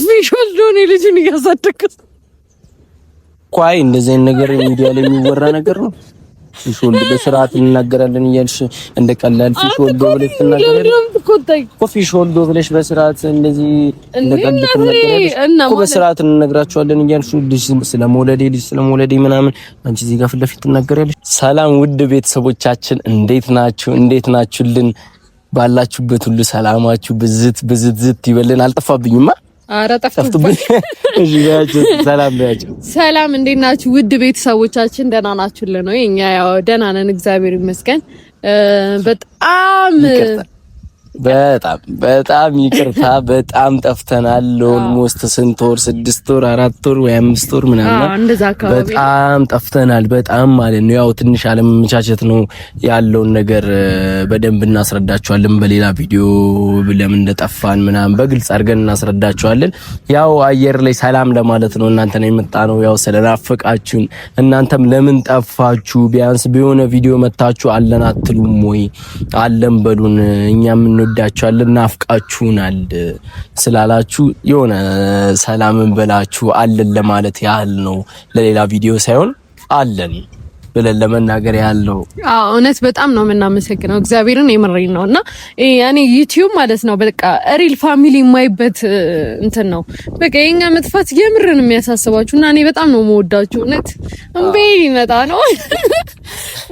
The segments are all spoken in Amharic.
ፊሽ ወልዶ ነው ልጅን እያሳደግኩት። ቆይ እንደዚህ ነገር ሚዲያ ላይ የሚወራ ነገር ነው። ፊሽ ወልዶ በስርዓት እንናገራለን እያልሽ እንደ ቀላል ፊሽ ወልዶ ብለሽ ትናገራለሽ እኮ። ፊሽ ወልዶ ብለሽ በስርዓት እንደዚህ እንደ ቀላል ትናገራለሽ እኮ። በስርዓት እንነግራቸዋለን እያልሽ ልጅ ስለመውለዴ ምናምን አንቺ እዚህ ጋር ፊት ለፊት ትናገራለሽ። ሰላም ውድ ቤተሰቦቻችን እንዴት ናችሁልን? ባላችሁበት ሁሉ ሰላማችሁ ብዝት ይበልን። አልጠፋብኝማ። ኧረ ጠፍቶብኝ። እሺ ያችሁ ሰላም እንዴት ናችሁ ውድ ቤተሰቦቻችን? ደህና ናችሁልን ወይ? እኛ ያው ደህና ነን እግዚአብሔር ይመስገን። በጣም ይቅርታ፣ በጣም ጠፍተናል። ኦልሞስት ስንት ወር 6 ወር 4 ወር ወይ 5 ወር ምናምን በጣም ጠፍተናል። በጣም ማለት ነው። ያው ትንሽ አለመመቻቸት ነው ያለውን ነገር በደንብ እናስረዳቸዋለን። በሌላ ቪዲዮ ለምን እንደጠፋን ምናምን በግልጽ አድርገን እናስረዳቸዋለን። ያው አየር ላይ ሰላም ለማለት ነው እናንተ ነው የመጣነው። ያው ስለናፈቃችሁን እናንተም ለምን ጠፋችሁ ቢያንስ ቢሆነ ቪዲዮ መታችሁ አለን አትሉም ወይ? አለን በሉን። እኛም እንወዳችኋለን ናፍቃችሁናል ስላላችሁ የሆነ ሰላምን በላችሁ አለን ለማለት ያህል ነው። ለሌላ ቪዲዮ ሳይሆን አለን ብለን ለመናገር ያህል ነው። አዎ እውነት በጣም ነው የምናመሰግነው። እግዚአብሔርን የምሬን ነውና ያኔ ዩቲዩብ ማለት ነው በቃ ሪል ፋሚሊ የማይበት እንትን ነው። በቃ የኛ መጥፋት የምርን የሚያሳስባችሁ እና እኔ በጣም ነው የምወዳችሁ። እውነት እንቤ ይመጣ ነው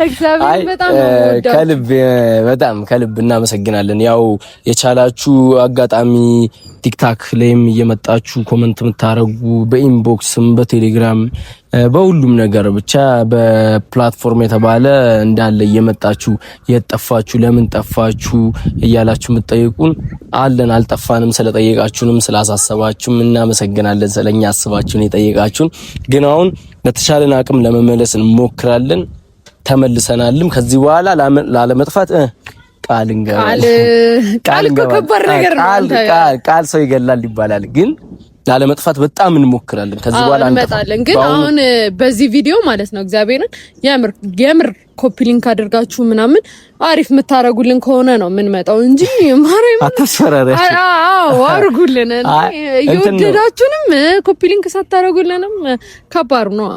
እግዚአብሔር በጣም ነው የምወዳችሁ። ከልብ እናመሰግናለን። ያው የቻላችሁ አጋጣሚ ቲክታክ ላይም እየመጣችሁ ኮሜንት የምታረጉ በኢንቦክስም በቴሌግራም በሁሉም ነገር ብቻ በፕላትፎርም የተባለ እንዳለ እየመጣችሁ የጠፋችሁ ለምን ጠፋችሁ እያላችሁ የምትጠይቁን አለን። አልጠፋንም። ስለጠየቃችሁንም ስላሳሰባችሁም እናመሰግናለን። ስለኛ አስባችሁን የጠየቃችሁን ግን አሁን በተሻለን አቅም ለመመለስ እንሞክራለን። ተመልሰናልም ከዚህ በኋላ ላለመጥፋት ቃል ከባድ ነገር ነው። ቃል ሰው ይገላል ይባላል ግን ላለመጥፋት በጣም እንሞክራለን። ከዚህ በኋላ እንመጣለን። ግን አሁን በዚህ ቪዲዮ ማለት ነው እግዚአብሔርን የምር ኮፒ ሊንክ አድርጋችሁ ምናምን አሪፍ የምታረጉልን ከሆነ ነው የምንመጣው እንጂ ማረም አታስፈራራችሁ። አዎ አርጉልን። እየወደዳችሁንም ኮፒ ሊንክ ሳታረጉልንም ከባድ ነው።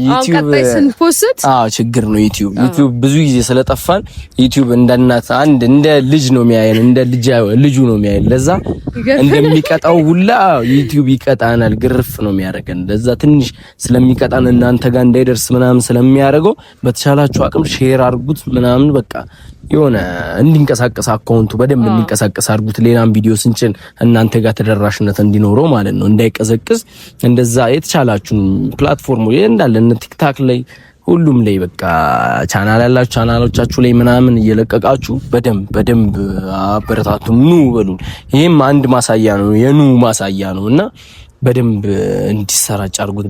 ዩቲዩብ ስንፖስት ችግር ነው። ዩቲዩብ ብዙ ጊዜ ስለጠፋን ዩቲዩብ እንደናት አንድ እንደ ልጅ ነው የሚያየን፣ እንደ ልጁ ነው የሚያየን። ለዛ እንደሚቀጣው ሁላ ዩቲዩብ ይቀጣናል፣ ግርፍ ነው የሚያደርገን። ለዛ ትንሽ ስለሚቀጣን እናንተ ጋር እንዳይደርስ ምናምን ስለሚያደርገው በተቻላችሁ አቅም ሼር አድርጉት ምናምን በቃ የሆነ እንዲንቀሳቀስ አካውንቱ በደንብ እንዲንቀሳቀስ አድርጉት። ሌላም ቪዲዮ ስንጭን እናንተ ጋር ተደራሽነት እንዲኖረው ማለት ነው፣ እንዳይቀዘቅዝ። እንደዛ የተቻላችሁን ፕላትፎርሙ እንዳለ እነ ቲክታክ ላይ ሁሉም ላይ በቃ ቻናል ያላችሁ ቻናሎቻችሁ ላይ ምናምን እየለቀቃችሁ በደንብ አበረታቱ። ኑ በሉን። ይሄም አንድ ማሳያ ነው፣ የኑ ማሳያ ነው እና በደንብ እንዲሰራጭ አድርጉት።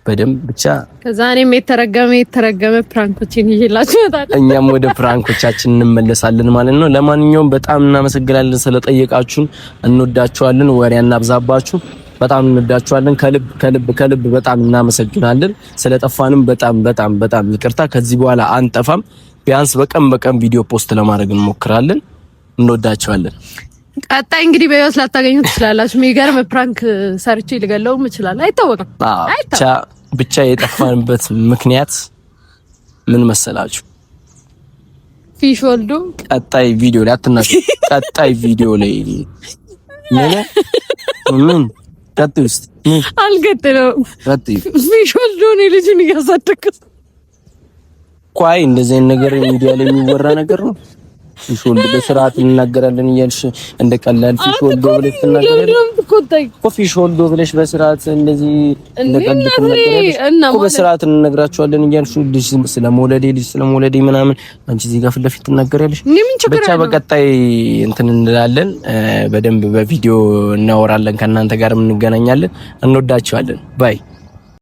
በደንብ ብቻ ከዛ እኔም የተረገመ ፕራንኮችን ይዤላችሁ እመጣለሁ። እኛም ወደ ፕራንኮቻችን እንመለሳለን ማለት ነው። ለማንኛውም በጣም እናመሰግናለን ስለጠየቃችሁን። እንወዳችኋለን። ወሬ እናብዛባችሁ። በጣም እንወዳችኋለን። ከልብ በጣም እናመሰግናለን። ስለጠፋንም በጣም ይቅርታ። ከዚህ በኋላ አንጠፋም። ቢያንስ በቀን ቪዲዮ ፖስት ለማድረግ እንሞክራለን። እንወዳችኋለን። ቀጣይ እንግዲህ በህይወት ላታገኙት ትችላላችሁ። የሚገርም ፕራንክ ሰርቼ ልገለውም እችላለሁ። አይታወቅም። ብቻ የጠፋንበት ምክንያት ምን መሰላችሁ? ፊሽ ወልዶ ቀጣይ ቪዲዮ ላይ አትናገሩ። ቀጣይ ቪዲዮ ላይ ምን ቀጥውስ አልገጠለውም። ፊሽ ወልዶ ነው ልጅን እያሳደግኩት። ቆይ እንደዚህ ነገር ሚዲያ ላይ የሚወራ ነገር ነው። ፊሽ ወልዶ በስርዓት እንናገራለን እያልሽ እንደ ቀላል ፊሽ ወልዶ ብለሽ ትናገራለሽ እኮ። ፊሽ ወልዶ ብለሽ በስርዓት እንደዚህ እንደ ቀላል ትናገራለሽ እኮ። በስርዓት እንነግራቸዋለን እያልሽ ልጅ ስለመውለዴ ምናምን አንቺ እዚህ ጋር ፊት ለፊት ትናገራለሽ። ብቻ በቀጣይ እንትን እንላለን። በደንብ በቪዲዮ እናወራለን። ከእናንተ ጋር እንገናኛለን። እንወዳችኋለን። ባይ